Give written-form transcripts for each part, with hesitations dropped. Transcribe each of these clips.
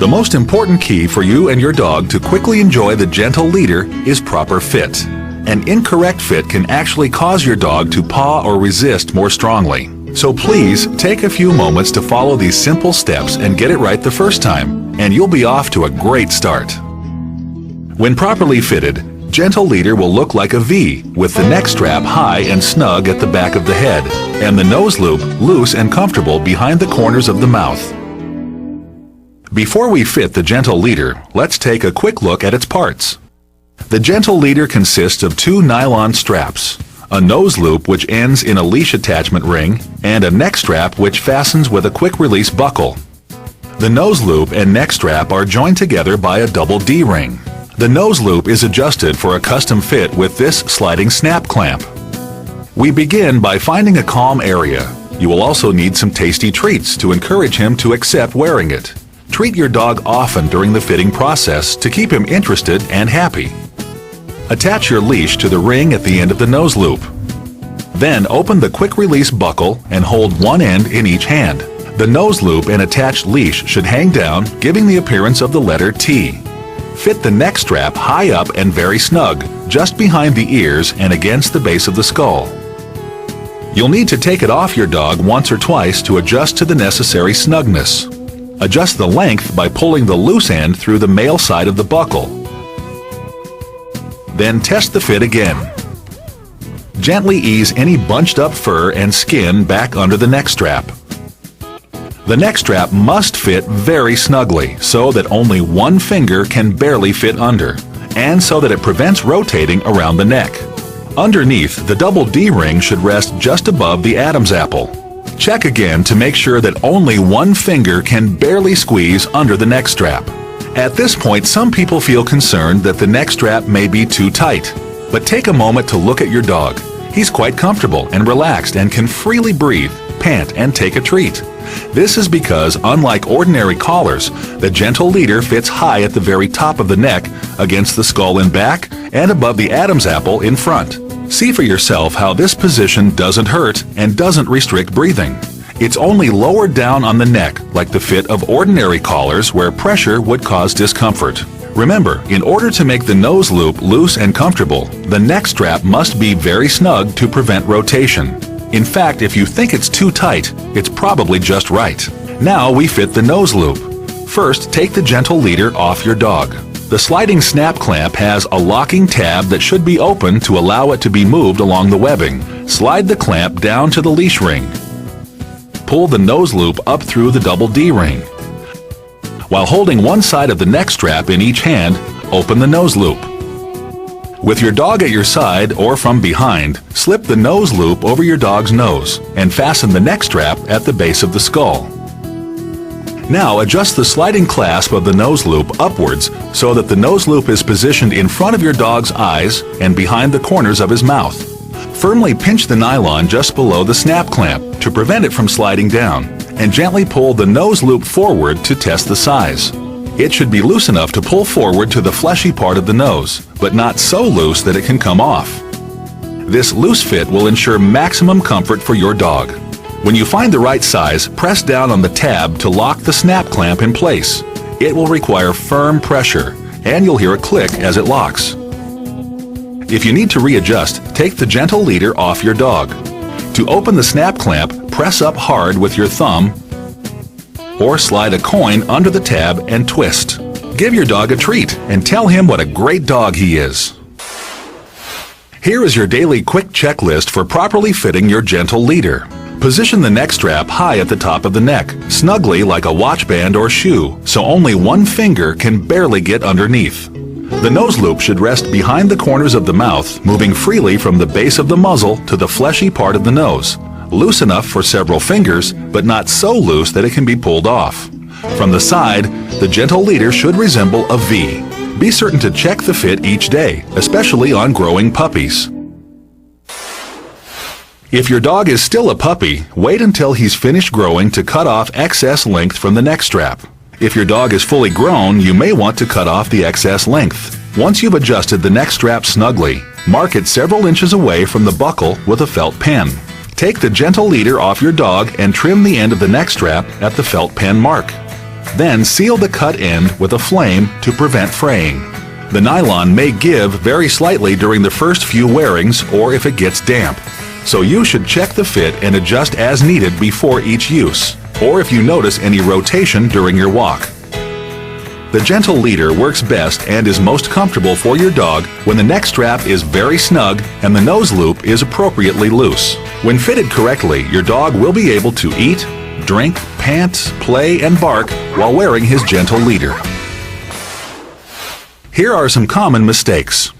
The most important key for you and your dog to quickly enjoy the gentle leader is proper fit. An incorrect fit can actually cause your dog to paw or resist more strongly. So please take a few moments to follow these simple steps and get it right the first time, and you'll be off to a great start. When properly fitted, Gentle Leader will look like a V with the neck strap high and snug at the back of the head and the nose loop loose and comfortable behind the corners of the mouth. Before we fit the Gentle Leader, let's take a quick look at its parts. The Gentle Leader consists of 2 nylon straps, a nose loop which ends in a leash attachment ring, and a neck strap which fastens with a quick release buckle. The nose loop and neck strap are joined together by a double D ring. The nose loop is adjusted for a custom fit with this sliding snap clamp. We begin by finding a calm area. You will also need some tasty treats to encourage him to accept wearing it. Treat your dog often during the fitting process to keep him interested and happy. Attach your leash to the ring at the end of the nose loop. Then open the quick release buckle and hold one end in each hand. The nose loop and attached leash should hang down, giving the appearance of the letter T. Fit the neck strap high up and very snug, just behind the ears and against the base of the skull. You'll need to take it off your dog once or twice to adjust to the necessary snugness. Adjust the length by pulling the loose end through the male side of the buckle. Then test the fit again. Gently ease any bunched up fur and skin back under the neck strap. The neck strap must fit very snugly so that only one finger can barely fit under, and so that it prevents rotating around the neck. Underneath, the double D ring should rest just above the Adam's apple. Check again to make sure that only one finger can barely squeeze under the neck strap. At this point, some people feel concerned that the neck strap may be too tight, but take a moment to look at your dog. He's quite comfortable and relaxed and can freely breathe, pant, and take a treat. This is because, unlike ordinary collars, the Gentle Leader fits high at the very top of the neck, against the skull in back, and above the Adam's apple in front. See for yourself how this position doesn't hurt and doesn't restrict breathing. It's only lower down on the neck, like the fit of ordinary collars where pressure would cause discomfort. Remember, in order to make the nose loop loose and comfortable, the neck strap must be very snug to prevent rotation. In fact, if you think it's too tight, it's probably just right. Now we fit the nose loop. First, take the Gentle Leader off your dog. The sliding snap clamp has a locking tab that should be open to allow it to be moved along the webbing. Slide the clamp down to the leash ring. Pull the nose loop up through the double D ring. While holding one side of the neck strap in each hand, open the nose loop. With your dog at your side or from behind, slip the nose loop over your dog's nose and fasten the neck strap at the base of the skull. Now adjust the sliding clasp of the nose loop upwards so that the nose loop is positioned in front of your dog's eyes and behind the corners of his mouth. Firmly pinch the nylon just below the snap clamp to prevent it from sliding down, and gently pull the nose loop forward to test the size. It should be loose enough to pull forward to the fleshy part of the nose, but not so loose that it can come off. This loose fit will ensure maximum comfort for your dog. When you find the right size, press down on the tab to lock the snap clamp in place. It will require firm pressure, and you'll hear a click as it locks. If you need to readjust, take the Gentle Leader off your dog. To open the snap clamp, press up hard with your thumb or slide a coin under the tab and twist. Give your dog a treat and tell him what a great dog he is. Here is your daily quick checklist for properly fitting your Gentle Leader. Position the neck strap high at the top of the neck, snugly like a watch band or shoe, so only one finger can barely get underneath. The nose loop should rest behind the corners of the mouth, moving freely from the base of the muzzle to the fleshy part of the nose. Loose enough for several fingers, but not so loose that it can be pulled off. From the side, the Gentle Leader should resemble a V. Be certain to check the fit each day, especially on growing puppies. If your dog is still a puppy, wait until he's finished growing to cut off excess length from the neck strap. If your dog is fully grown, you may want to cut off the excess length. Once you've adjusted the neck strap snugly, mark it several inches away from the buckle with a felt pen. Take the Gentle Leader off your dog and trim the end of the neck strap at the felt pen mark. Then seal the cut end with a flame to prevent fraying. The nylon may give very slightly during the first few wearings or if it gets damp. So you should check the fit and adjust as needed before each use, or if you notice any rotation during your walk. The gentle leader works best and is most comfortable for your dog when the neck strap is very snug and the nose loop is appropriately loose. When fitted correctly, your dog will be able to eat, drink, pant, play, and bark while wearing his gentle leader. Here are some common mistakes.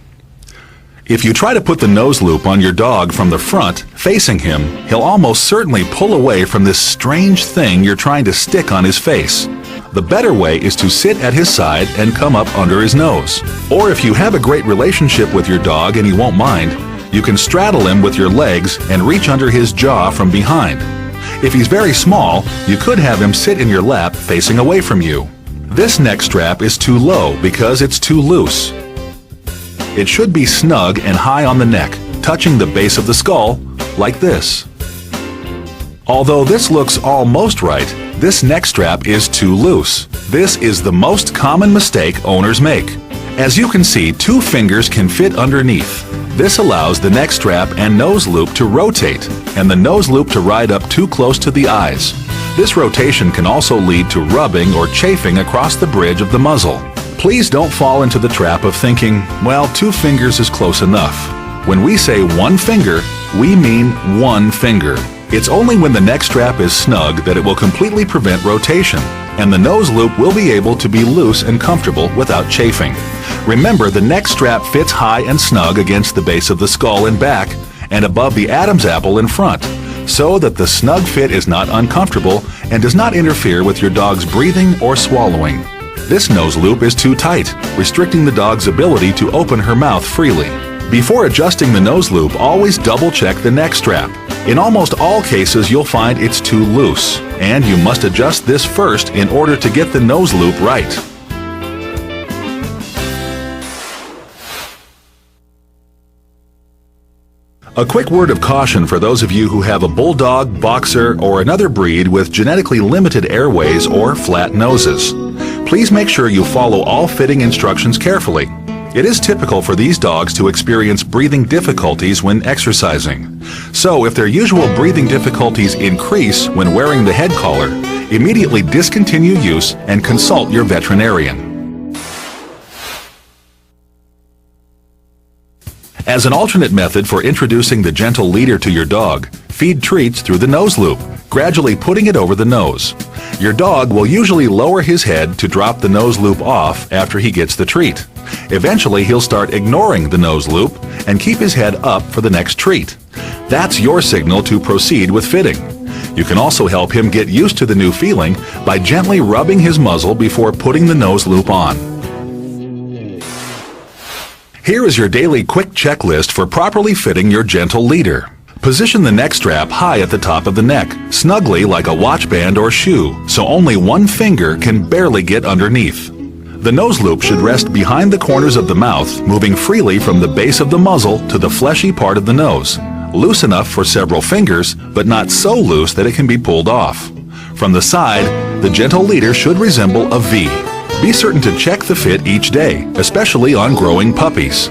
If you try to put the nose loop on your dog from the front, facing him, he'll almost certainly pull away from this strange thing you're trying to stick on his face. The better way is to sit at his side and come up under his nose. Or if you have a great relationship with your dog and he won't mind, you can straddle him with your legs and reach under his jaw from behind. If he's very small, you could have him sit in your lap facing away from you. This neck strap is too low because it's too loose. It should be snug and high on the neck, touching the base of the skull, like this. Although this looks almost right, this neck strap is too loose. This is the most common mistake owners make. As you can see, 2 fingers can fit underneath. This allows the neck strap and nose loop to rotate, and the nose loop to ride up too close to the eyes. This rotation can also lead to rubbing or chafing across the bridge of the muzzle. Please don't fall into the trap of thinking, well, 2 fingers is close enough. When we say 1 finger, we mean 1 finger. It's only when the neck strap is snug that it will completely prevent rotation, and the nose loop will be able to be loose and comfortable without chafing. Remember, the neck strap fits high and snug against the base of the skull and back, and above the Adam's apple in front, so that the snug fit is not uncomfortable and does not interfere with your dog's breathing or swallowing. This nose loop is too tight, restricting the dog's ability to open her mouth freely. Before adjusting the nose loop, always double-check the neck strap. In almost all cases, you'll find it's too loose, and you must adjust this first in order to get the nose loop right. A quick word of caution for those of you who have a bulldog, boxer, or another breed with genetically limited airways or flat noses. Please make sure you follow all fitting instructions carefully. It is typical for these dogs to experience breathing difficulties when exercising. So if their usual breathing difficulties increase when wearing the head collar, immediately discontinue use and consult your veterinarian. As an alternate method for introducing the gentle leader to your dog, feed treats through the nose loop, gradually putting it over the nose. Your dog will usually lower his head to drop the nose loop off after he gets the treat. Eventually, he'll start ignoring the nose loop and keep his head up for the next treat. That's your signal to proceed with fitting. You can also help him get used to the new feeling by gently rubbing his muzzle before putting the nose loop on. Here is your daily quick checklist for properly fitting your gentle leader. Position the neck strap high at the top of the neck, snugly like a watch band or shoe, so only 1 finger can barely get underneath. The nose loop should rest behind the corners of the mouth, moving freely from the base of the muzzle to the fleshy part of the nose. Loose enough for several fingers, but not so loose that it can be pulled off. From the side, the gentle leader should resemble a V. Be certain to check the fit each day, especially on growing puppies.